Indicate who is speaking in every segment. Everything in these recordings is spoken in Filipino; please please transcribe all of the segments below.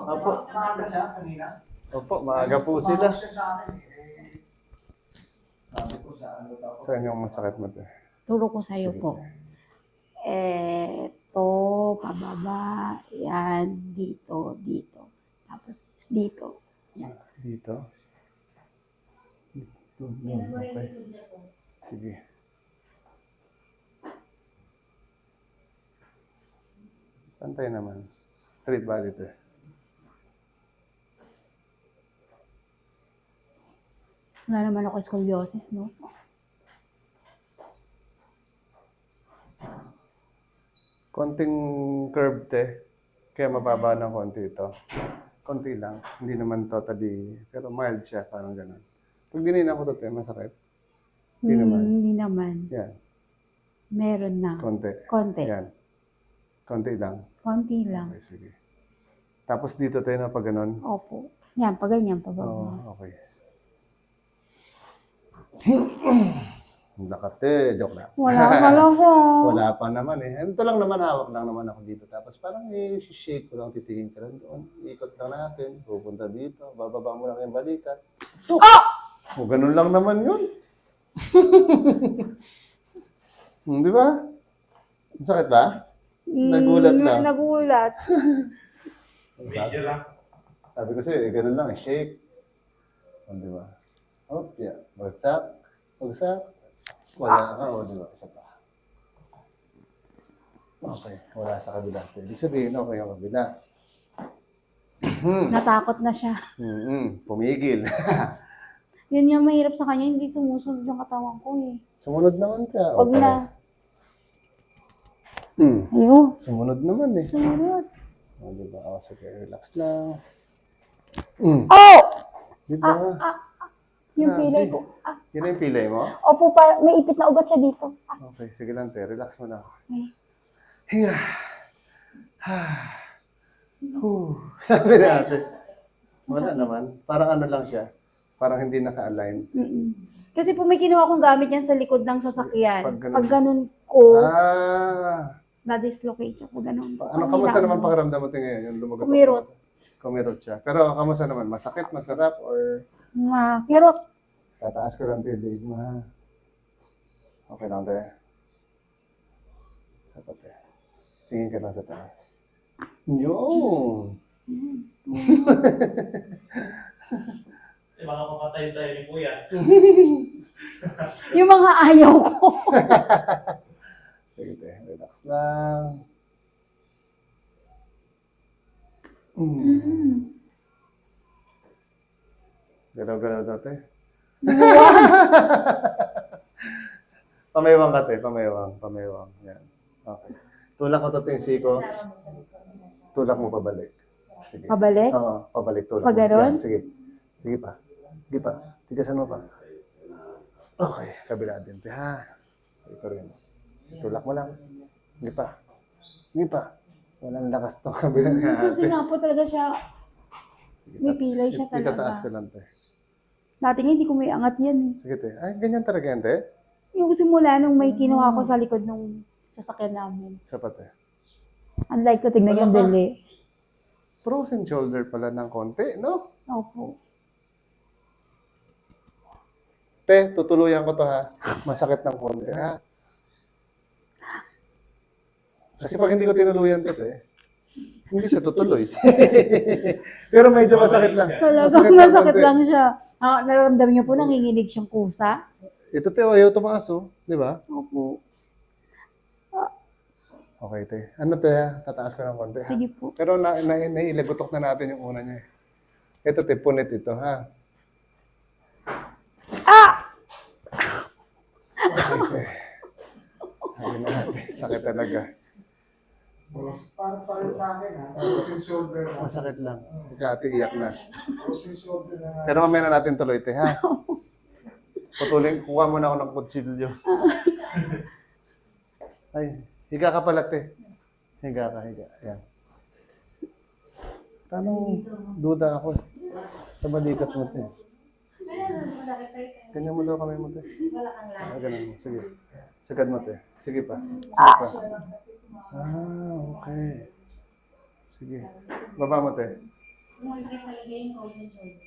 Speaker 1: Opo. Opo, maaga po sila. Saan yung masakit mo to?
Speaker 2: Turo ko sa'yo
Speaker 1: Sige.
Speaker 2: po. Eto, pababa. Yan, dito, dito. Tapos dito. Yan.
Speaker 1: Dito? Dito, yun, okay. Sige. Pantay naman. Straight body to.
Speaker 2: Wala naman ako scoliosis, no?
Speaker 1: Konting curve te. Kaya mababa ng konti ito. Konti lang. Hindi naman totally, pero mild siya. Parang ganun. Pag dininan ko to te, masakit. Hindi naman.
Speaker 2: Hindi naman.
Speaker 1: Yan.
Speaker 2: Meron na.
Speaker 1: Konti.
Speaker 2: Konti.
Speaker 1: Yan. Konti lang.
Speaker 2: Konti lang.
Speaker 1: Okay, sige. Tapos dito tayo na pag ganun.
Speaker 2: Opo. Yan, pag ganyan, pababa.
Speaker 1: Oh, okay. Lakate, joke lang.
Speaker 2: Wala ka lang po.
Speaker 1: Wala pa naman eh. Ito lang naman, hawak lang naman ako dito. Tapos parang i-shake ko lang, titingin ka lang doon. Ikot lang natin, pupunta dito, bababa mo lang yung balikat. Oh! O, ganun lang naman yun. Di ba? Sakit ba? Nagulat lang.
Speaker 2: Nagulat.
Speaker 3: Medyo lang.
Speaker 1: Sabi ko sa'yo, ganun lang, shake. O, di ba? Oh, yeah. Bagsak. Bagsak. Wala ka, o, di ba? Isa pa. Okay, wala sa kabila. Ibig sabihin, okay yung kabila.
Speaker 2: Natakot na siya.
Speaker 1: Pumigil.
Speaker 2: Yun yung mahirap sa kanya, hindi sumusunod yung katawan ko eh.
Speaker 1: Sumunod naman ka.
Speaker 2: Huwag na. Ayun.
Speaker 1: Sumunod naman eh.
Speaker 2: Sumunod.
Speaker 1: O, di ba? O, sige, relax lang.
Speaker 2: Oh!
Speaker 1: Di ba?
Speaker 2: Yung
Speaker 1: Grabe.
Speaker 2: pilay ko.
Speaker 1: Yun na yung pilay mo?
Speaker 2: Opo, may ipit na ugat siya dito.
Speaker 1: Okay, sige lang, te. Relax mo na.
Speaker 2: Okay.
Speaker 1: Hinga. Sabi natin. Wala naman. Parang ano lang siya. Parang hindi naka-align.
Speaker 2: Kasi po may kinuha kong gamit yan sa likod ng sasakyan.
Speaker 1: Pag ganun.
Speaker 2: Pag ganun ko,
Speaker 1: Ah.
Speaker 2: na-dislocate ako. Ganun.
Speaker 1: Ano, kamusta naman pakiramdam mo ngayon? Yung lumagot ako.
Speaker 2: Kumirot.
Speaker 1: Kumirot siya. Pero kamusta naman? Masakit, masarap, or
Speaker 2: Kirot.
Speaker 1: tataas ko lang tilig mo, ha? Okay lang, te. Sapat, te. Tingin ka lang sa taas. Yun!
Speaker 3: Baka papatayin tayo ni Kuya.
Speaker 2: Yung mga ayaw ko.
Speaker 1: Sige, te. Relax lang. Galaw-galaw daw, te. Pamaywang ka, te. Pamaywang. Pamaywang. Yan. Okay. Tulak ko to, te, yung siko. Tulak mo pabalik. Sige.
Speaker 2: Pabalik?
Speaker 1: Oo, pabalik. Tulak
Speaker 2: Pag
Speaker 1: mo.
Speaker 2: ganon?
Speaker 1: Yan, sige. Sige pa. Sige pa. Tigasan mo pa. Okay. Kabila din, te, ha? Ito rin. Tulak mo lang. Sige pa. Sige pa. Walang lakas to. Kabila niya,
Speaker 2: Kasi
Speaker 1: ate.
Speaker 2: nga po talaga siya. May pilay siya talaga.
Speaker 1: Itataas ko lang, te.
Speaker 2: Dati nga hindi ko may angat yan eh.
Speaker 1: Sige, te. Ay, ganyan talaga yan, te.
Speaker 2: Yung simula nung may kinuha ko sa likod nung sasakyan namin.
Speaker 1: Sapat, te.
Speaker 2: Unlike ko, tignan yung
Speaker 1: Wala ka.
Speaker 2: beli.
Speaker 1: Frozen shoulder pala ng konti, no?
Speaker 2: Opo.
Speaker 1: Te, tutuluyan ko to, ha? Masakit ng konti, ha? Kasi pag hindi ko tinuluyan to, te, hindi siya tutuloy. Pero medyo masakit lang.
Speaker 2: Talagang
Speaker 1: ng
Speaker 2: masakit
Speaker 1: konti.
Speaker 2: lang siya. Nararamdaman niyo po, nanginginig siyang kusa.
Speaker 1: Ito, te, ayaw tumaas, oh. Di ba?
Speaker 2: Opo.
Speaker 1: Okay, te. Ano, te, ha? Tataas ko ng konti, ha?
Speaker 2: Sige po.
Speaker 1: Pero nailagotok na natin yung una niya, eh. Ito, te, punit ito, ha? Okay, te. Ayun na natin. Sakit talaga.
Speaker 4: Para sa akin, ha? Frozen shoulder na.
Speaker 1: Masakit lang. Si ate iyak na.
Speaker 4: Frozen shoulder na.
Speaker 1: Pero mamaya na natin tuloy, te, ha? Putulin, kuha muna ako ng kutsilyo. Ay, higa ka pala, te. Higa ka, higa. Ayan. Paano duda ako? Sa balikat mo, te. Ganyan mo daw kami mo, te. Ganun mo. Sige. Sagad mo, te. Sige pa. Sige pa. Okay. Sige. Baba mo, te.
Speaker 2: Kung masakit talaga yung golden shoulder.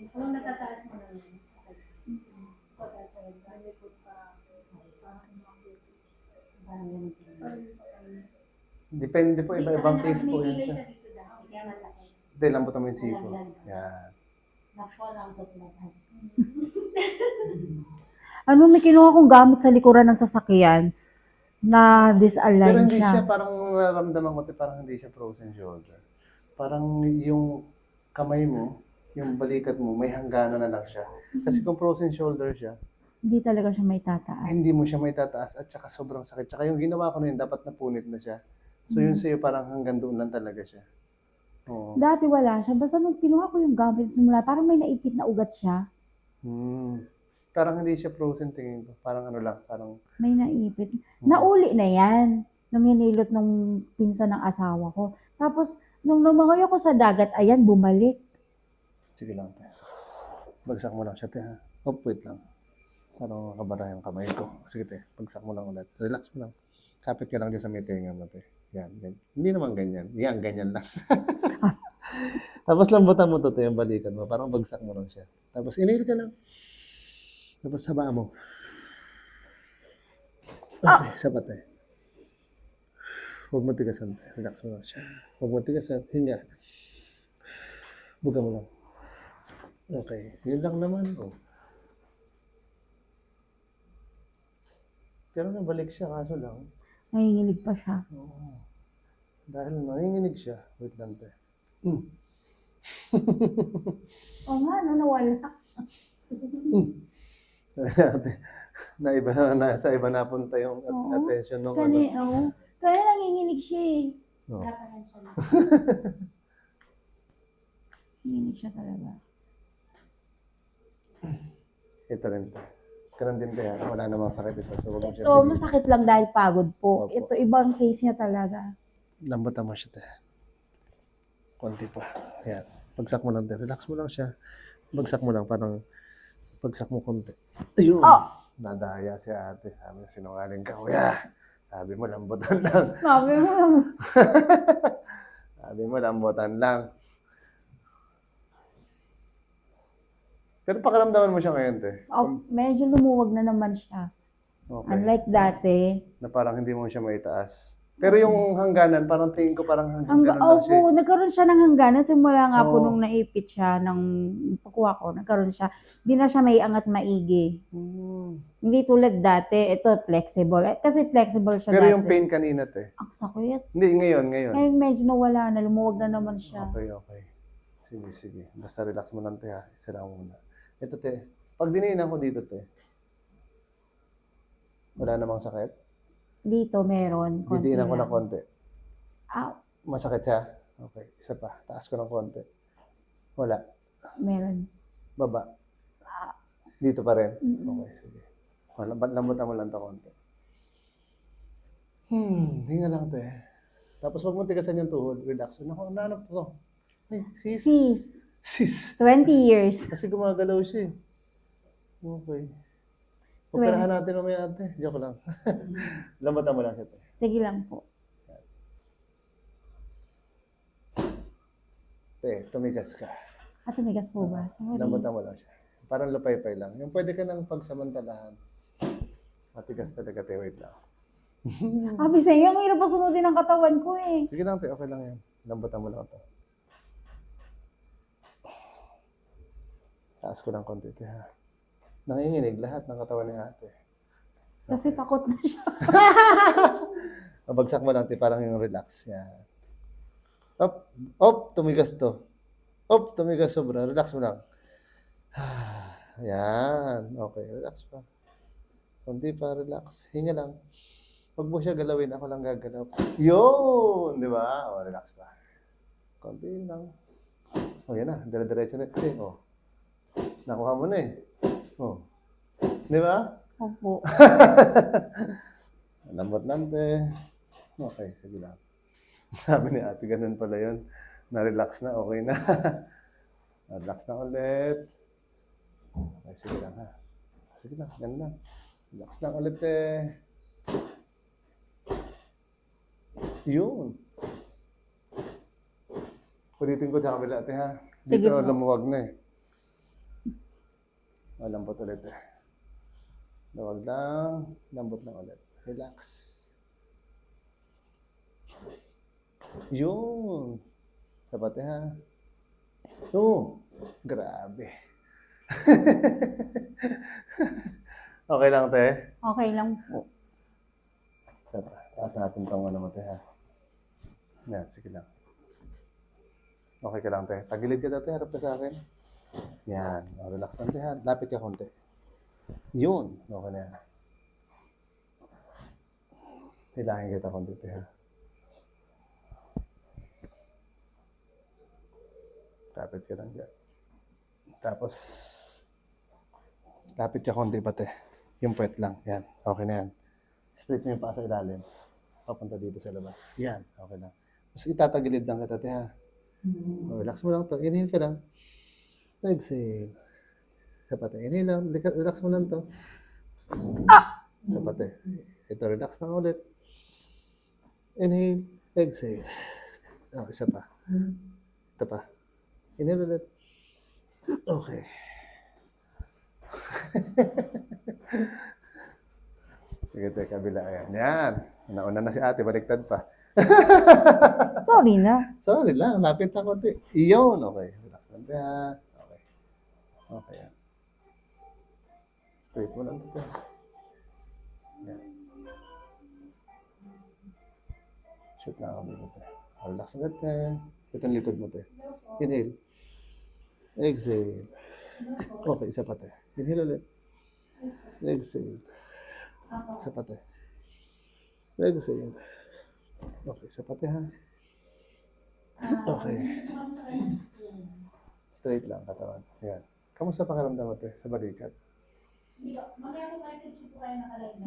Speaker 2: So, natataas mo na yun. Pataas sa ito. Parang ganun sila.
Speaker 1: Depende po, iba-ibang case po yun siya.
Speaker 2: Dito daw, kaya masakit.
Speaker 1: Hindi, lambutan mo yung siko. Yan.
Speaker 2: Na-fall out of my head. Ano, may kinuha kong gamit sa likuran ng sasakyan na disalign
Speaker 1: Pero hindi
Speaker 2: siya.
Speaker 1: siya, parang nararamdaman ko, parang hindi siya frozen shoulder. Parang yung kamay mo, yung balikat mo, may hangganan na lang siya. Kasi kung frozen shoulder siya,
Speaker 2: Hindi talaga siya may tataas.
Speaker 1: hindi mo siya may tataas at saka sobrang sakit. Tsaka yung ginawa ko na yun, dapat napunit na siya. So yun sa'yo, parang hanggang doon lang talaga siya. Oo.
Speaker 2: Dati wala siya. Basta nung kinuha ko yung gamit simula, parang may naipit na ugat siya.
Speaker 1: Parang hindi siya frozen tingin ko. Parang ano lang, parang...
Speaker 2: May naipit. Nauli na yan. Nung hinilot nung pinsan ng asawa ko. Tapos, nung lumangoy ako sa dagat, ayan, bumalik.
Speaker 1: Sige lang, te. Bagsak mo lang siya, te, ha? Oh, wait lang. Parang makabara yung kamay ko. Sige, te. Bagsak mo lang ulit. Relax mo lang. Kapit ka lang dyan sa may tenga mo, te. Yan, ganyan. Hindi naman ganyan. Yan, ganyan lang. Tapos lambutan mo to, te, yung balikan mo. Parang bagsak mo lang siya. Tapos inhale ka lang. Tapos sabaa mo. Okay, sabat, te. Huwag mo tigasan, te. Relax mo lang siya. Huwag mo tigasan. Hinga. Buga mo lang. Okay. Yun lang naman, oh. Pero nabalik siya, kaso lang.
Speaker 2: Nanginginig pa siya.
Speaker 1: Oo. Dahil nanginginig siya. Wait lang, te.
Speaker 2: Oo nga, no, nawala.
Speaker 1: Nasa iba napunta yung
Speaker 2: Oo.
Speaker 1: attention ng
Speaker 2: Kaya nanginginig siya eh.
Speaker 1: No.
Speaker 2: Nanginginig siya talaga.
Speaker 1: Ito rin, te. Ganun din, te, ha? Wala namang sakit ito. So, huwag mo siya
Speaker 2: Ito,
Speaker 1: pilitin.
Speaker 2: masakit lang dahil pagod po.
Speaker 1: Opo.
Speaker 2: Ito, ibang case niya talaga.
Speaker 1: Lambutan mo siya, te. Konti pa. Yan. Bagsak mo lang, te. Relax mo lang siya. Bagsak mo lang. Parang bagsak mo konti. Ayun.
Speaker 2: Oh!
Speaker 1: Nadaya si ate. Sabi niya, sinungaling ka, kuya. Sabi mo, lambutan lang.
Speaker 2: Sabi mo naman.
Speaker 1: Sabi mo, lambutan lang. Pero pakaramdaman mo siya ngayon, te.
Speaker 2: Oh, medyo lumuwag na naman siya.
Speaker 1: Okay.
Speaker 2: Unlike dati.
Speaker 1: Na parang hindi mo siya maitaas. Pero yung hangganan, parang tingin ko parang hanggang ganun lang siya.
Speaker 2: Opo, nagkaroon siya ng hangganan. Simula nga po
Speaker 1: Oo.
Speaker 2: nung naipit siya ng pagkuha ko, nagkaroon siya. Hindi na siya may angat maigi. Hindi tulad dati, ito flexible. Kasi flexible siya
Speaker 1: Pero
Speaker 2: dati.
Speaker 1: yung pain kanina, te.
Speaker 2: Ang sakit.
Speaker 1: Hindi, ngayon.
Speaker 2: Ngayon medyo nawala na, lumuwag na naman siya.
Speaker 1: Okay. Sige. Basta relax mo lang, te, ha. Isa lang muna. Ito, te. Pag diniin ako dito, te. Wala namang sakit.
Speaker 2: Dito meron. Konti
Speaker 1: Didiinan ko
Speaker 2: lang.
Speaker 1: ng konti.
Speaker 2: Ah,
Speaker 1: Masakit siya? Okay. Isa pa. Taas ko ng konti. Wala.
Speaker 2: meron.
Speaker 1: Baba. Dito pa rin.
Speaker 2: Mm-mm.
Speaker 1: Okay, sige. Lambutan mo lang ito konti. Hinga lang, te. Tapos wag mo tigasan yung tuhod. Relax. Naku, nanap ko. Ay, sis. Sis.
Speaker 2: 20 years.
Speaker 1: Kasi gumagalaw siya eh. Okay. Operahan natin mamaya, ate. Joke lang. Lambutan mo lang siya, te.
Speaker 2: Sige lang po.
Speaker 1: Te, tumigas ka.
Speaker 2: Tumigas po ba? Sorry.
Speaker 1: Lambutan mo lang siya. Parang lupay-pay lang. Yung pwede ka nang pagsamantalahan. Matigas talaga, te. Wait lang.
Speaker 2: Abi sa iyo, ang hirap pa sunodin ang katawan ko eh.
Speaker 1: Sige lang, te. Okay lang yan. Lambutan mo lang ito. Taas ko ng konti, te, ha. Nanginginig lahat ng katawan ni ate.
Speaker 2: Kasi takot na siya.
Speaker 1: Mabagsak mo lang, te. Parang yung relax. Yan. Op, tumigas to. Op, tumigas sobra. Relax mo lang. Yan. Okay, relax pa. Kunti pa, relax. Hinga lang. Huwag mo siya galawin. Ako lang gagalaw. Yun! Di ba? O, relax pa. Kunti lang. O, yan na. Dire-diretso na. O. Nakuha mo na eh. O. Di ba?
Speaker 2: Opo.
Speaker 1: Lambot lang, te. Okay, sige lang. Sabi ni ate, ganun pala yun. Na-relax na, okay na. Na-relax na ulit. Okay, sige lang, ha. Sige lang, ganun lang. Relax lang ulit, te. Yun. Ulitin ko sa kabila, ate, ha?
Speaker 2: Sige
Speaker 1: Dito,
Speaker 2: po.
Speaker 1: lumuwag na eh. Lambot ulit eh. Luwag lang. Lambot lang ulit. Relax. Yun. Sapat eh, ha? Oo. Grabe. Okay lang, te?
Speaker 2: Okay lang po.
Speaker 1: Sapa. Taas natin tong ano mo, te, ha? Yan, sige lang. Okay ka lang, te. Tagilid ka daw, te. Harap ka sa akin. Yan. O, relax lang, te, ha? Lapit ka konti. Yun. Okay na yan. Hilahin kita konti, te, ha? Lapit ka lang dyan. Tapos, lapit ka konti pa, te. Yung puwet lang. Yan. Okay na yan. Straight mo yung paa sa ilalim. Papunta dito sa labas. Yan. Okay lang. Tapos itatagilid lang kita, te, ha? O, relax mo lang to. Inhale ka lang. Exhale. Sapat eh. Inhale lang. Relax mo lang to. Sapat eh. Ito, relax lang ulit. Inhale. Exhale. Oh, isa pa. Ito pa. Inhale ulit. Okay. Sige, te, kabila. Ayan. Yan. Nauna na si ate. Baliktad pa.
Speaker 2: Sorry na.
Speaker 1: Sorry lang. Lapit na konti. Iyon. Okay. Relax lang. Okay. Okay. Yan. Straight mo lang ito. Yan. Shoot lang ako dito, te. Relax ulit, te. Ito ang likod mo, te. Inhale. Exhale. Okay, isa pa, te. Inhale ulit. Exhale. Isa pa, te. Exhale. Okay, isa pa, te, ha. Okay. Straight lang, katawan. Yan. Kamusta pakiramdam mo, te, sa balikat?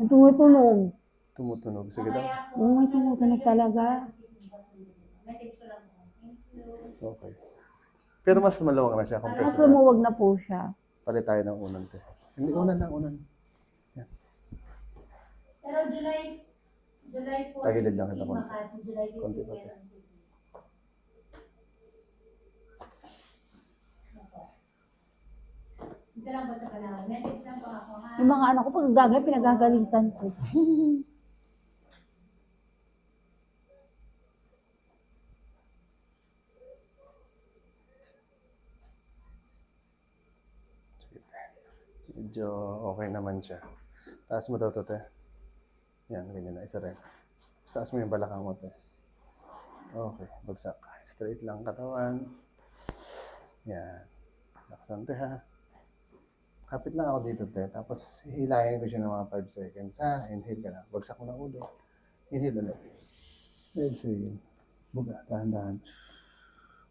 Speaker 2: Tumutunog.
Speaker 1: Tumutunog. Sige daw.
Speaker 2: Oo, may tumutunog talaga.
Speaker 1: Okay. Pero mas maluwag na siya compared
Speaker 2: Mas
Speaker 1: sa
Speaker 2: lumuwag na po siya.
Speaker 1: palit tayo ng unan, te. Hindi, unan lang, unan.
Speaker 5: Pero July 4.
Speaker 1: Tagilid lang kita konti.
Speaker 5: July 15.
Speaker 1: Konti pa, te.
Speaker 5: Dito lang po sa Palawan. Message lang po ako, ha?
Speaker 2: Yung mga anak ko, pag gagawin, pinagagalitan ko.
Speaker 1: Sige, te. Medyo okay naman siya. Taas mo daw to, te. Yan, ganyan na. Isa rin. Tapos taas mo yung balakang mo, te. Okay, bagsak. Straight lang katawan. Yan. Laksan, te, ha. Kapit lang ako dito, te. Tapos hihilahin ko siya ng mga 5 seconds, ha. Inhale ka lang. Bagsak mo ng ulo. Inhale ulit. Exhale. Buga. Dahan-dahan.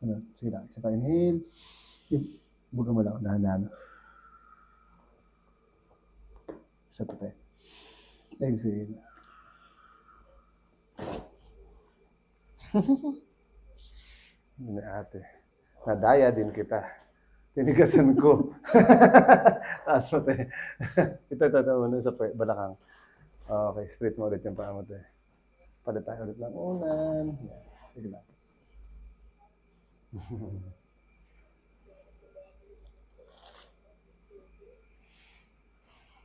Speaker 1: Ano? Sige lang. Isa pa. Inhale. Buga mo lang. Dahan-dahan. Isa pa, te. Exhale. Hindi ate. Nadaya din kita. Tinigasan ko. Taas mo, te. Ito, ano sa balakang. Okay, straight mo ulit yung paa mo, te. Palit tayo ulit ng unan. Yan. Sige lang.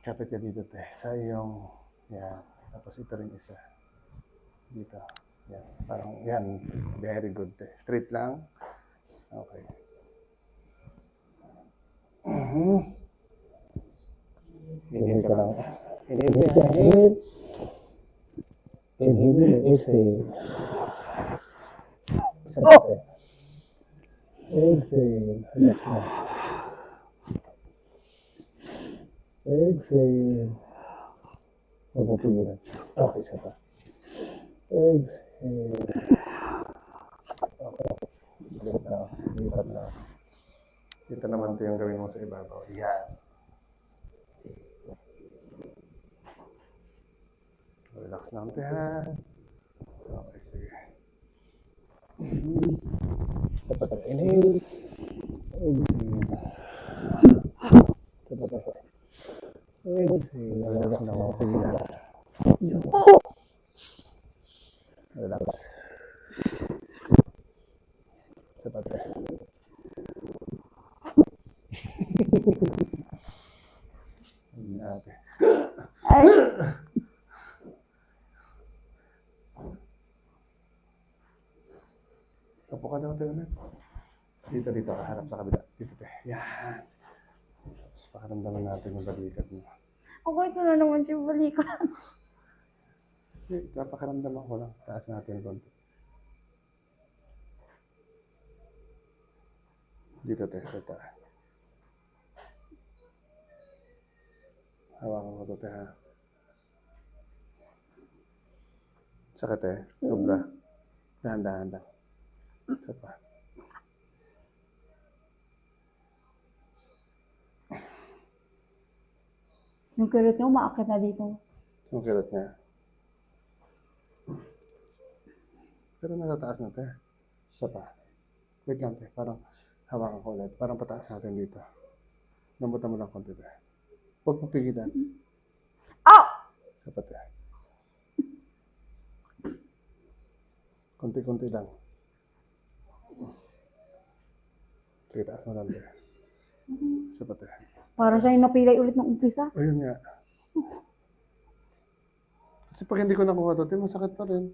Speaker 1: Kapit ka dito, te. Sa iyong, yan. Tapos ito rin isa. Dito. Yan. Parang, yan. Very good, te. Straight lang. Okay. Inhale ka lang. Inhale. Inhale. Inhale. Exhale. Isa pa, te. Exhale. Relax lang. Exhale. Huwag mo pigilan. Okay, isa pa. Exhale. Okay. Lipat na. Lipat na. Ito naman ito yung gawin mo sa ibabaw. Yan. Relax lang ito, ha. Okay, sige. Sapat na. Inhale. Exhale. Sapat na. Exhale. Relax na ako. Pigilan. Relax. Sapat na. Ate.
Speaker 2: Ay,
Speaker 1: Upo ka daw, te, ulit. Dito, harap sa kabila. Dito, te. Yan. Tapos pakaramdaman natin yung balikat mo.
Speaker 2: okay ko na naman siya balikan.
Speaker 1: Napakaramdaman ko lang. Taas natin konti. Dito, te, sa taas. Hawakan ko to, te, ha. Sakit, eh. Sobra. Dahan-dahan lang. Isa pa.
Speaker 2: Yung kirot niya, umaakit na dito.
Speaker 1: Yung kirot niya. Pero natataas na, te. Isa pa. Wait lang, te. Parang hawakan ko ulit. Parang pataas natin dito. Lambutan mo lang konti, te. Huwag mo pigilan.
Speaker 2: Ah!
Speaker 1: Isa pa, te. Konti-konti lang. Sige, taas mo lang, te. Isa pa, te.
Speaker 2: Para siya yung napilay ulit ng umpisa.
Speaker 1: Ayun nga. Kasi pag hindi ko nakuha to, te, masakit pa rin.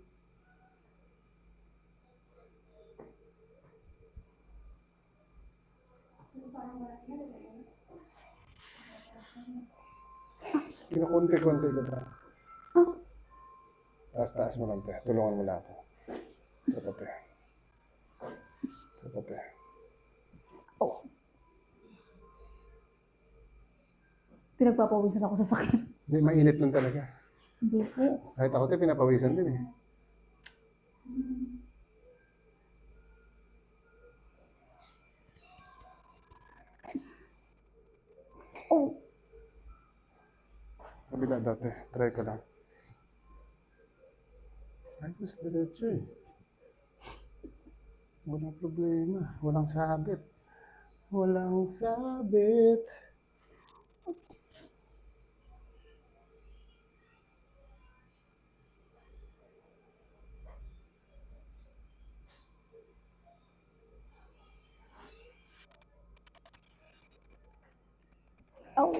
Speaker 1: Kinukunti-kunti ko ba? Taas mo lang, te. Tulungan mo lang ako. Sapat, te. Sapat, te. Oh.
Speaker 2: Pinagpapawisan ako sa sakit.
Speaker 1: Hindi, mainit lang talaga.
Speaker 2: Hindi po.
Speaker 1: Kahit ako, te, pinapawisan din, eh.
Speaker 2: Oh,
Speaker 1: Kabila daw, te. Try ko lang. Ayos, diretso, eh. Walang problema. Walang sabit. Walang sabit.
Speaker 2: oh.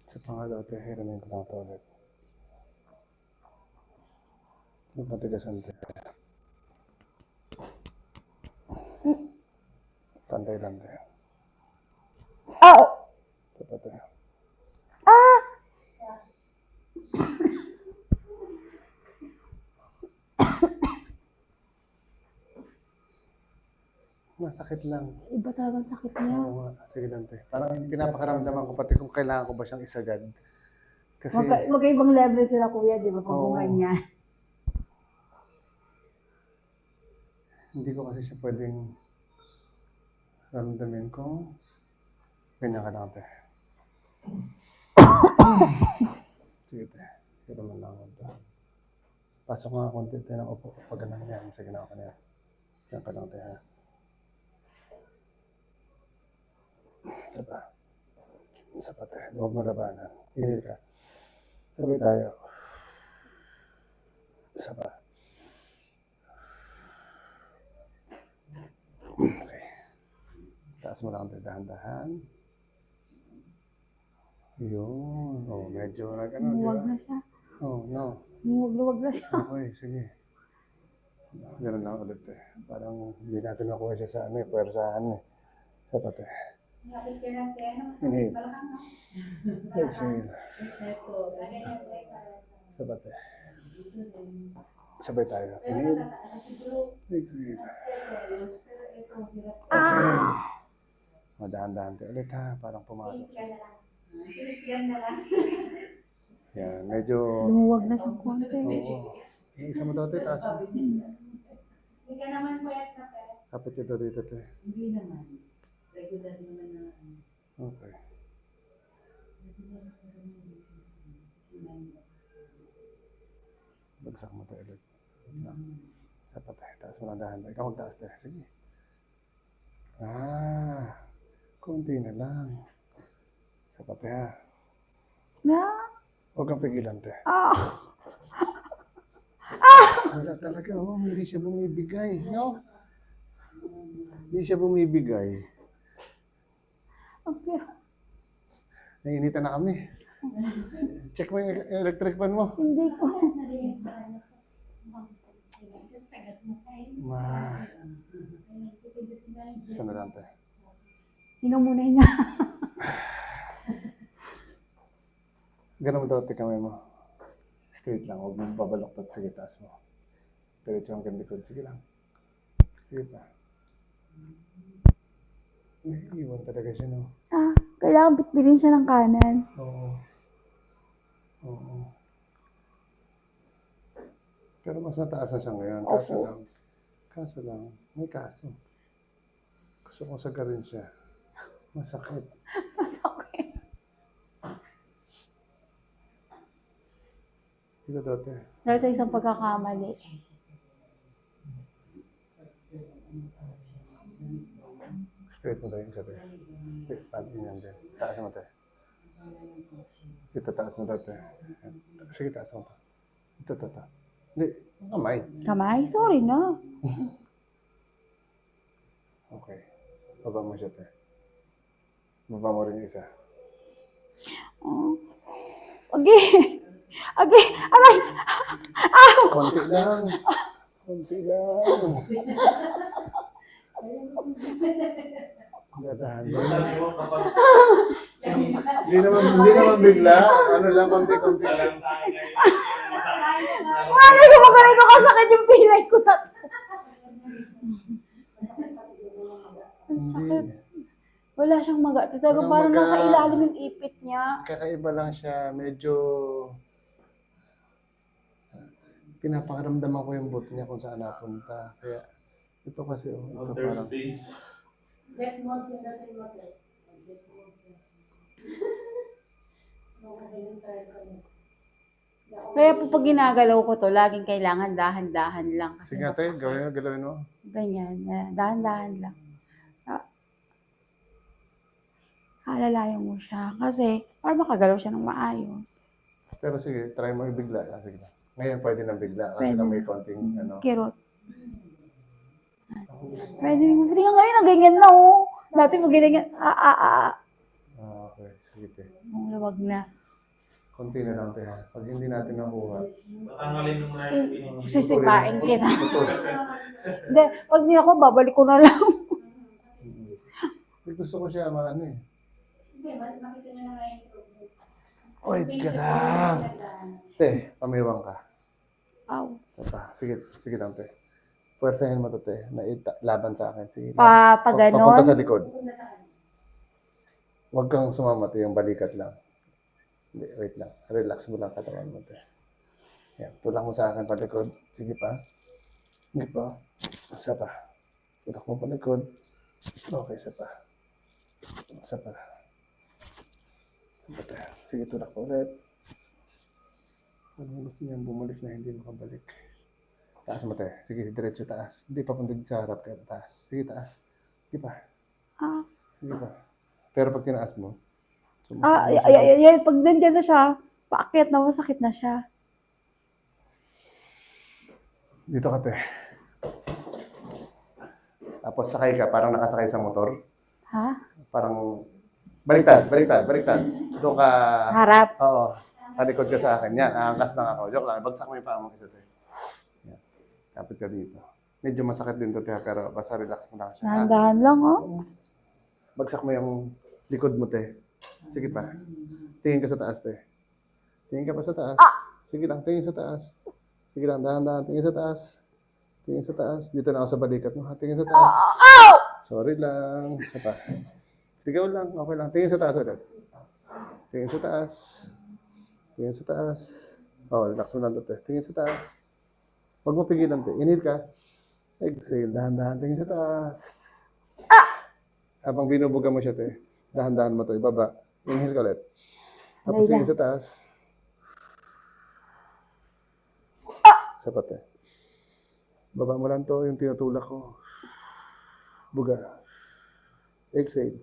Speaker 1: Sa panga daw, te. Hiramin ko lang ito ulit. Matigasan, te. Pantay lang, te.
Speaker 2: Oh!
Speaker 1: Sapat, te.
Speaker 2: Ah!
Speaker 1: Masakit lang.
Speaker 2: Iba talagang sakit niya.
Speaker 1: Oo nga. Sige lang, te. Parang pinapakaramdaman ko pati kung kailangan ko ba siyang isagad. Kasi,
Speaker 2: Magkaibang level sila, kuya, di ba? Pag
Speaker 1: Oo.
Speaker 2: niya.
Speaker 1: hindi ko kasi siya pwedeng ramdamin ko. Ganyan ka lang, te. Sige, te. Pero man lang ako, te. Pasok nga konti, te, ng upo. Pag ganun yan, sige na ako na yan. Yan ka lang, te, ha. Isa pa. Isa pa, te. Huwag mo labanan. Pinil ka. Sabay tayo. Isa pa. Okay. Taas mo lang, te. Dahan-dahan. Yun. Oh, medyo nag-ano, di
Speaker 2: Huwag
Speaker 1: ba?
Speaker 2: na siya.
Speaker 1: Oh, no.
Speaker 2: Huwag na siya.
Speaker 1: Okay, sige. Ganun lang ulit, eh. Parang hindi natin nakuha siya sa ano, eh. Puwersahan, eh. Sapat, eh.
Speaker 5: Lapit ka lang kaya ano,
Speaker 1: Inhale.
Speaker 5: balakang no?
Speaker 1: Exhale. Sapat, eh. Sabay tayo. Inhale. Exhale. Okay. Madahan-dahan tayo ulit, ha. Parang pumasok. Yan, medyo...
Speaker 2: Lumuwag na siya konti.
Speaker 1: Oo. Yung isa mo daw, te, taas mo.
Speaker 5: Hindi ka naman pwede na pwede.
Speaker 1: Kapit ito dito, te.
Speaker 6: Hindi naman. Regular naman na
Speaker 1: Okay. Bagsak mo tayo ulit. Sapat, eh. Taas mo lang dahan. Ikaw magtaas, te. Sige. Kunti na lang. Sapat, eh, ha.
Speaker 2: Na?
Speaker 1: Huwag kang pigilan, te.
Speaker 2: Ah! Ah!
Speaker 1: Wala talaga, oh. Hindi siya bumibigay, no? Hindi siya bumibigay.
Speaker 2: Okay.
Speaker 1: Nainitan na kami. Check mo yung electric fan mo.
Speaker 2: Hindi ko.
Speaker 1: Ma. Isa na lang tayo.
Speaker 2: Hinga muna, hinga.
Speaker 1: Ganun mo daw kamay mo. Straight lang, huwag mong babaloktot. Sige, taas mo. Diretso hanggang likod. Sige lang. Sige pa. Naiiwan talaga siya, no?
Speaker 2: Ah, kailangan bitbitin siya ng kanan.
Speaker 1: Oo. Oo. Pero mas nataas na siya ngayon. Kaso
Speaker 2: Opo.
Speaker 1: lang. Kaso lang. May kaso. Gusto kong sagarin siya. Masakit.
Speaker 2: Masakit.
Speaker 1: Dito dati.
Speaker 2: Dahil sa isang pagkakamali.
Speaker 1: Straight mo tayo yung sabi. Pati yan din. Taas mo tayo. Ito, taas mo tayo. Sige, taas mo tayo. Ito. Hindi, kamay.
Speaker 2: Kamay? Sorry na.
Speaker 1: Okay. Baba mo siya tayo. Baba mo rin yung isa.
Speaker 2: Oh. Okay. Okay. Aray!
Speaker 1: Konti lang. Konti lang. Dadahan lang.
Speaker 3: Sabi mo kapag
Speaker 1: Hindi naman bigla. Ano lang, konti-konti lang.
Speaker 3: sa akin ay
Speaker 2: Mami ko ba ganito kasakit yung pilay ko na. Ang sakit.
Speaker 1: Hindi.
Speaker 2: Wala siyang maga. Talaga
Speaker 1: Walang
Speaker 2: parang
Speaker 1: maga.
Speaker 2: nasa ilalim yung ipit niya.
Speaker 1: Kakaiba lang siya. Medyo pinapakaramdaman ko yung buto niya kung saan napunta. Kaya ito kasi, ito
Speaker 3: outer
Speaker 1: parang
Speaker 3: space.
Speaker 6: Jet mode yung dating mode. Jet mode.
Speaker 2: Kaya po pag ginagalaw ko to, laging kailangan dahan-dahan lang. Kasi
Speaker 1: sige ate, gawin mo.
Speaker 2: ganyan. Dahan-dahan lang. Alalayan mo siya. Kasi, para makagalaw siya ng maayos.
Speaker 1: Pero sige, try mo ibigla. Sige lang. Ngayon pwede nang bigla kasi
Speaker 2: Pwede.
Speaker 1: lang may konting ano.
Speaker 2: Kirot. Pwede nga ngayon, ang ganyan na, oh. Dati pag ganyan,
Speaker 1: Okay, sige te.
Speaker 2: Wag na.
Speaker 1: Konti na lang te ha. Pag hindi natin nakuha.
Speaker 3: Tatanggalin mo muna yung pinipili.
Speaker 2: Sisipain kita.
Speaker 1: Putol.
Speaker 2: Hindi, pag di ako, babalik ko na lang.
Speaker 1: Gusto ko siya maano eh.
Speaker 5: Hindi, makita niyo na nga yung improvements.
Speaker 1: Wait ka lang. Te, pamiwang ka.
Speaker 2: Aw.
Speaker 1: Isa pa. Sige lang te. Puwersahin mo to te. Laban sa akin. Sige.
Speaker 2: Pa
Speaker 1: Papunta sa
Speaker 2: ganon.
Speaker 1: likod. Huwag kang sumama te. Yung balikat lang. Hindi, wait lang. Relax mo lang katawan mo te. Yan. Tulak mo sa akin palikod. Sige pa. Sige pa. Isa pa. Tulak mo palikod. Okay, isa pa. Isa pa. Isa pa te. Sige, tulak pa ulit. Ano gusto niyang bumalik na hindi makabalik? Taas mo te. Sige, diretso taas. Hindi, papunta dito sa harap kaya taas. Sige, taas. Sige pa.
Speaker 2: Ah,
Speaker 1: Sige pa. Pero pag tinaas mo,
Speaker 2: pag nandiyan na siya, paakyat na, masakit na siya.
Speaker 1: dito ka te. Tapos sakay ka, parang nakasakay sa motor.
Speaker 2: Ha?
Speaker 1: Parang, baliktad. Doon ka,
Speaker 2: Harap.
Speaker 1: oo, talikod ka sa akin. Yan, aangkas lang ako. Joke lang, bagsak mo yung paa mo kasi te. Yan. Kapit ka dito. Medyo masakit din to te, pero basta relax mo lang siya. ha?
Speaker 2: Dahan-dahan lang, oh.
Speaker 1: Bagsak mo yung likod mo, te. Sige pa. Tingin ka sa taas, te. Tingin ka pa sa taas. Sige lang, tingin sa taas. Sige lang, dahan-dahan. Tingin sa taas. Tingin sa taas. Dito na ako sa balikat mo, ha? Tingin sa taas. Sorry lang. Isa pa. Sigaw lang. Okay lang. Tingin sa taas ulit. Tingin sa taas. Tingin sa taas. Oh, relax mo lang to, te. Tingin sa taas. Huwag mo pigilan, te. Inhale ka. Exhale. Dahan-dahan. Tingin sa taas. Habang binubuga mo siya, te. Dahan-dahan mo to. Ibaba. Inhale ka ulit. Tapos
Speaker 2: Layla.
Speaker 1: tingin sa taas. Isa pa, te. Baba mo lang to. Yung tinutulak ko. Buga. Exhale.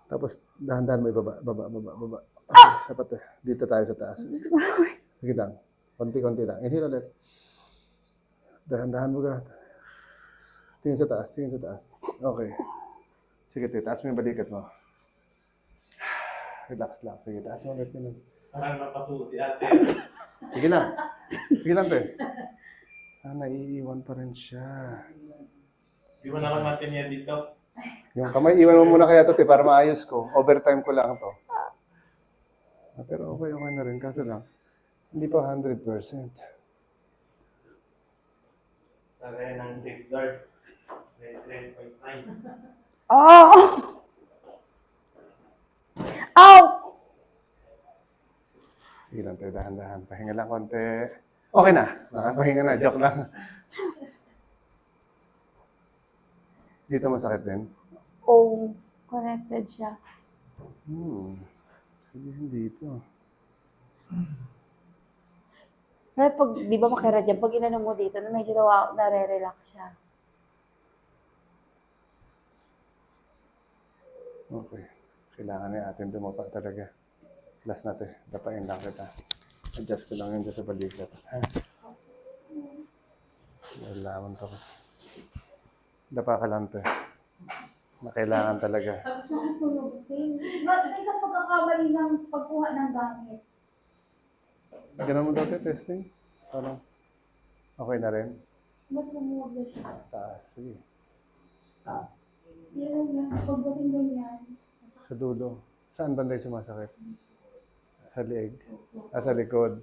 Speaker 1: Tapos dahan-dahan mo ibaba. Baba. Okay, isa pa, te. Dito tayo sa taas. Sige lang. Konti-konti lang. Inhale ulit. Dahan-dahan mo ka. Tingin sa taas, tingin sa taas. Okay. Sige, te, taas mo yung balikat mo. Relax lang. Sige, taas mo ulit yun.
Speaker 3: Parang napasusi ate.
Speaker 1: Sige lang. Sige lang, te. Naiiwan pa rin siya.
Speaker 3: Di mo naman natin yan dito.
Speaker 1: Yung kamay, iwan mo muna kaya to, te, para maayos ko. Overtime ko lang to. Pero okay na rin. Kaso lang, hindi pa 100%.
Speaker 3: Lagay ng safeguard. 3.9.
Speaker 2: Oh! Ow!
Speaker 1: Sige lang, te, dahan-dahan. Pahinga lang konti. Okay na. Nakapahinga na. Joke lang. Dito masakit din?
Speaker 2: Oh, connected siya.
Speaker 1: Sabihin dito.
Speaker 2: Dahil pag, di ba makira dyan, pag inano mo dito, medyo nare-relax siya.
Speaker 1: Okay. Kailangan na atin dumapa talaga. Last natin. Dapain lang kita. Adjust ko lang yun dyan sa balikat. Wala to kasi. Dapa ka lang to. Kailangan talaga.
Speaker 5: Sa isang pagkakamali ng pagkuha ng gamit.
Speaker 1: Ganun mo dati testing? Parang okay na rin?
Speaker 5: Mas lumuwag na siya.
Speaker 1: Taas. Sige.
Speaker 5: Yan lang. Pagdating ganyan.
Speaker 1: Sa dulo. Saan banda yung sumasakit? Sa leeg? Sa likod?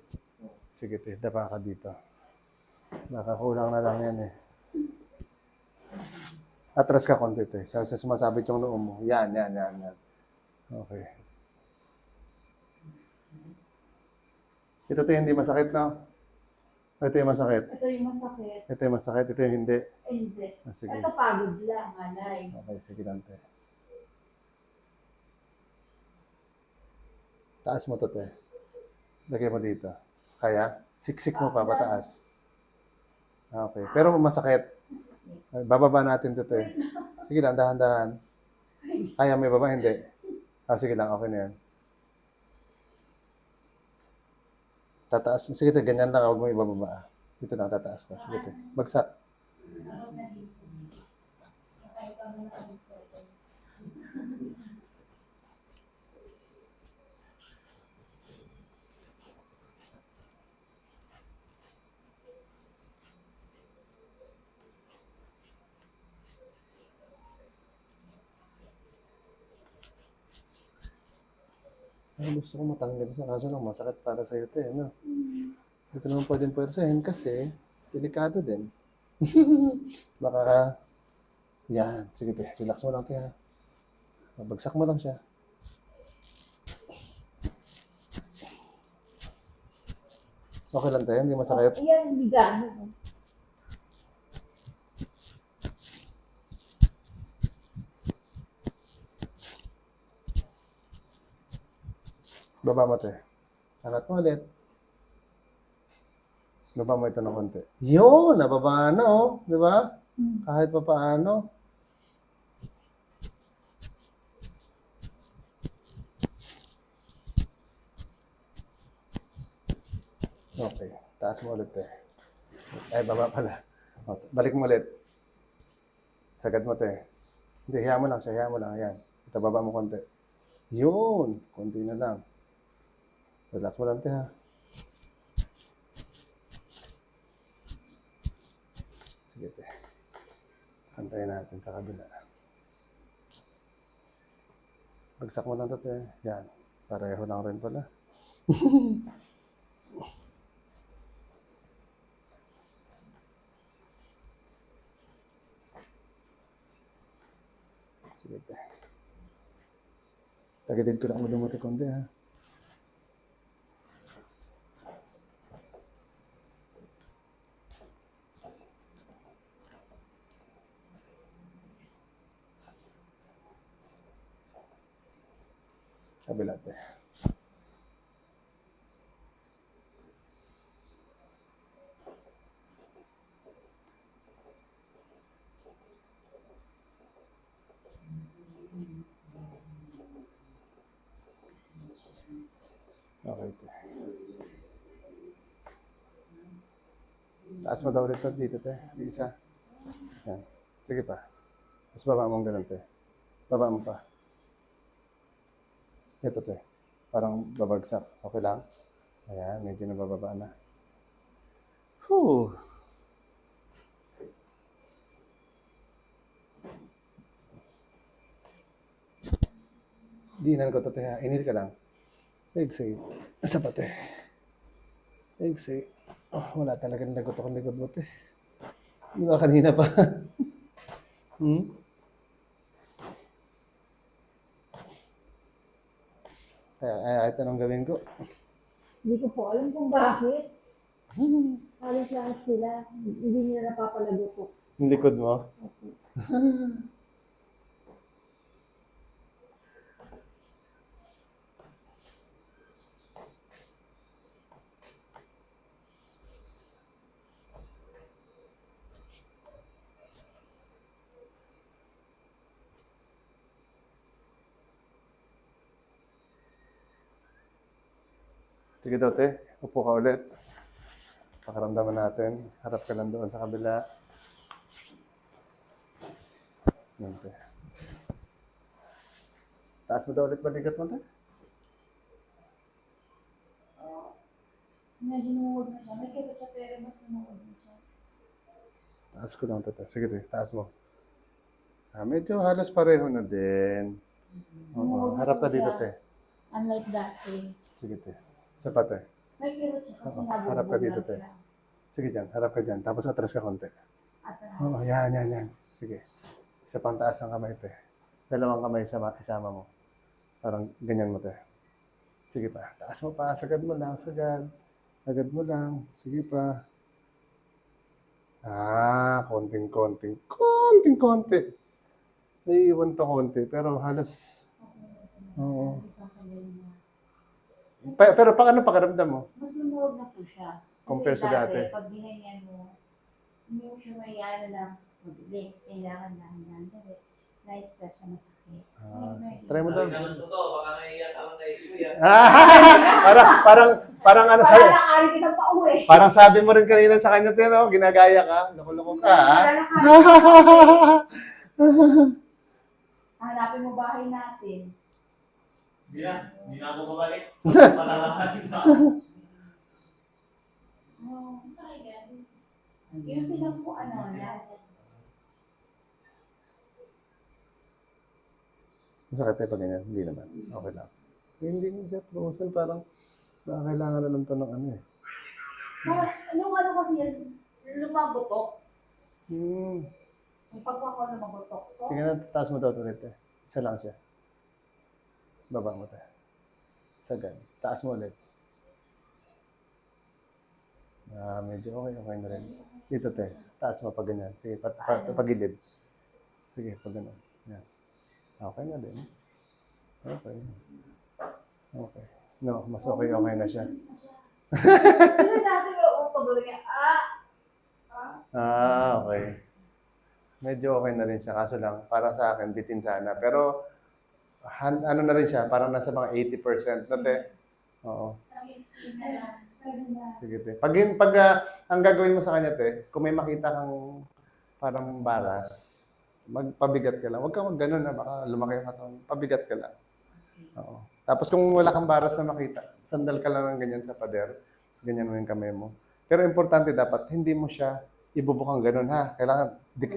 Speaker 1: Sige, te. Dapa ka dito. Baka kulang na lang yan eh. Atras ka konti, te. Sa sumasabit yung noo mo. Yan. Okay. Ito, te, hindi masakit, no? Ito yung masakit.
Speaker 5: Ito yung masakit.
Speaker 1: Ito yung masakit. Ito yung hindi.
Speaker 5: Hindi.
Speaker 1: Sige.
Speaker 5: Ito pagod lang, alay.
Speaker 1: Okay, sige lang, te. Taas mo to, te. Lagay mo dito. Kaya? Siksik mo pa, pataas. Okay. Pero masakit. Bababa natin to, te. Sige lang, dahan-dahan. Kaya may baba? Hindi. Sige lang, okay na yan. Tataas. Sige, te, ganyan lang. Huwag mo ibababa. Dito lang, tataas ko. Sige, te. Bagsak. Gusto ko matanggal siya, kaso lang masakit para sa'yo, te, ano? Hindi ko naman pwedeng pwersahin kasi delikado din. Baka, yan, sige, te, relax mo lang, te, ha? Bagsak mo lang siya. Okay lang, te, hindi masakit.
Speaker 2: Ayan, hindi gano'n.
Speaker 1: Baba mo, te. Angat mo ulit. Baba mo ito ng konti. Yun, nababa na, oh. Di ba? Kahit pa paano. Okay. Taas mo ulit, te. Ay, baba pala. O, balik mo ulit. Sagad mo, te. Hindi, hiya mo lang siya. Hiya mo lang. Ayan. Ito, baba mo konti. Yun. Konti na lang. Relax mo lang, te, ha. Sige, te. Antayin natin sa kabila. Bagsak mo lang to, te. Yan. Pareho lang rin pala. Sige, te. Tagadid ko lang mo lumati konti, ha. Kabila, te. Okay, te. Taas mo daw ulit to, dito, te. Isa. Yan. Sige pa. Mas baba mong ganun, te. Baba mo pa. Ito, te. Parang babagsak. Okay lang? Ayan, medyo nabababa na. Whew. Dinan ko to, te. Inhale ka lang. Exhale. Isa pa, te. Exhale. Oh, wala talagang lagot akong likod mo, te. Di ba kanina pa? Kaya ito anong gawin ko.
Speaker 2: Hindi ko po alam kung bakit. Halos lahat sila, hindi nila napapalago po.
Speaker 1: Yung likod mo. Sige daw, te. Upo ka ulit. Pakaramdaman natin. Harap ka lang doon sa kabila. Yan, te. Taas mo daw ulit balikat mo, te.
Speaker 5: Medyo numuhod na siya. May kaya siya pero mas numuhod na siya.
Speaker 1: Taas ko lang, te. Sige, te. Taas mo. Medyo halos pareho na din. Oo. Harap ka dito, te.
Speaker 5: Unlike dati.
Speaker 1: Sige, te. Isa pa, te.
Speaker 5: May kaya siya kasi
Speaker 1: Oo,
Speaker 5: nabubog
Speaker 1: harap ka dito,
Speaker 5: lang
Speaker 1: te.
Speaker 5: siya.
Speaker 1: Sige dyan. Harap ka dyan. Tapos atras ka konti.
Speaker 5: At
Speaker 1: Oo, yan. Sige. Isa pang taas ang kamay, te. Dalawang kamay isama mo. Parang ganyan mo, te. Sige pa. Taas mo pa. Sagad mo lang. Sagad. Sagad mo lang. Sige pa. Konting-konti. Naiiwan to konti. Pero halos... Oo. Pero ano pakiramdam mo?
Speaker 5: mas lumuhod na po siya. Kasi
Speaker 1: Compare sa dati.
Speaker 5: pag ginanyan mo, hindi mo siya may ano na mabilis. Kailangan lang. Kasi na-stress siya masakit.
Speaker 1: Try mo daw.
Speaker 3: Sabi naman totoo, baka naiiyak ka lang kay kuya.
Speaker 1: Parang ano
Speaker 5: Wala
Speaker 1: sa'yo.
Speaker 5: na ari kitang pauwi.
Speaker 1: Parang sabi mo rin kanina sa kanya, Tino, ginagaya ka. Loko-loko ka, ha?
Speaker 5: Wala na ari. Hanapin mo bahay natin.
Speaker 3: Hindi na ako babalik. Palalahan na ako.
Speaker 5: Oh, yung sila po ano na.
Speaker 1: Masakit tayo pag ganyan? Hindi naman. Okay lang. Hindi mo siya frozen. Parang kailangan na lang ito ng ano eh.
Speaker 5: Nung ano kasi yan, lumagotok.
Speaker 1: Hmm.
Speaker 5: Yung pagkako lumagotok ko.
Speaker 1: Sige na, taas mo daw ulit eh. Isa lang siya. Baba mo tayo. Sagad. Taas mo ulit. Medyo okay na rin. Dito te. Taas mo pag ganyan. Sige, pagilid. Sige, pag ganyan. Yan. Okay na din. Okay. Okay. No, mas okay na siya.
Speaker 5: Sila natin yung pagawin niya,
Speaker 1: Okay. Medyo okay na rin siya. Kaso lang, para sa akin, bitin sana. Pero, ano na rin siya, parang nasa mga 80% na te. Oo. Sige te. Pag ang gagawin mo sa kanya te, kung may makita kang parang baras, magpabigat ka lang. Huwag kang mag-ganon na, baka lumaki ang katawan. Pabigat ka lang. Oo. Tapos kung wala kang baras na makita, sandal ka lang ng ganyan sa pader. Tapos ganyan mo yung kamay mo. Pero importante dapat, hindi mo siya ibubukang ganun ha. Kailangan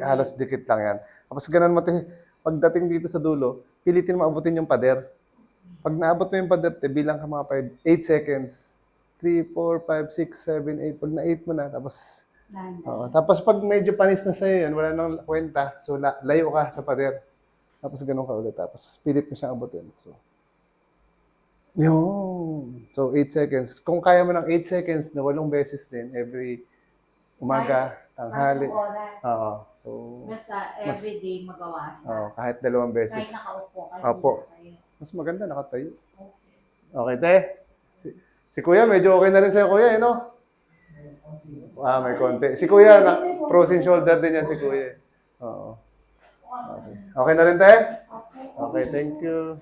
Speaker 1: halos dikit lang yan. Tapos ganun mo te, pagdating dito sa dulo, pilitin mo abutin yung pader. Pag naabot mo yung pader, te, bilang ka mga 8 seconds. 3, 4, 5, 6, 7, 8. Pag na-8 mo na, tapos tapos pag medyo panis na sa'yo yun, wala nang kwenta. So, layo ka sa pader. Tapos ganun ka ulit. Tapos pilit mo siyang abutin. So, yun. So, 8 seconds. Kung kaya mo ng 8 seconds na 8 beses din, every umaga, tanghali. Oo. So,
Speaker 5: basta everyday magawa siya.
Speaker 1: kahit 2 beses.
Speaker 5: Kahit nakaupo, kahit
Speaker 1: Opo.
Speaker 5: hindi
Speaker 1: Mas maganda, nakatayo.
Speaker 5: nakatayo.
Speaker 1: Okay, te. Si Kuya, medyo okay na rin sa'yo, Kuya, no? May konti. Si Kuya, frozen shoulder din yan si Kuya. Oo. Okay. Okay na rin, te?
Speaker 5: Okay.
Speaker 1: Okay, thank you.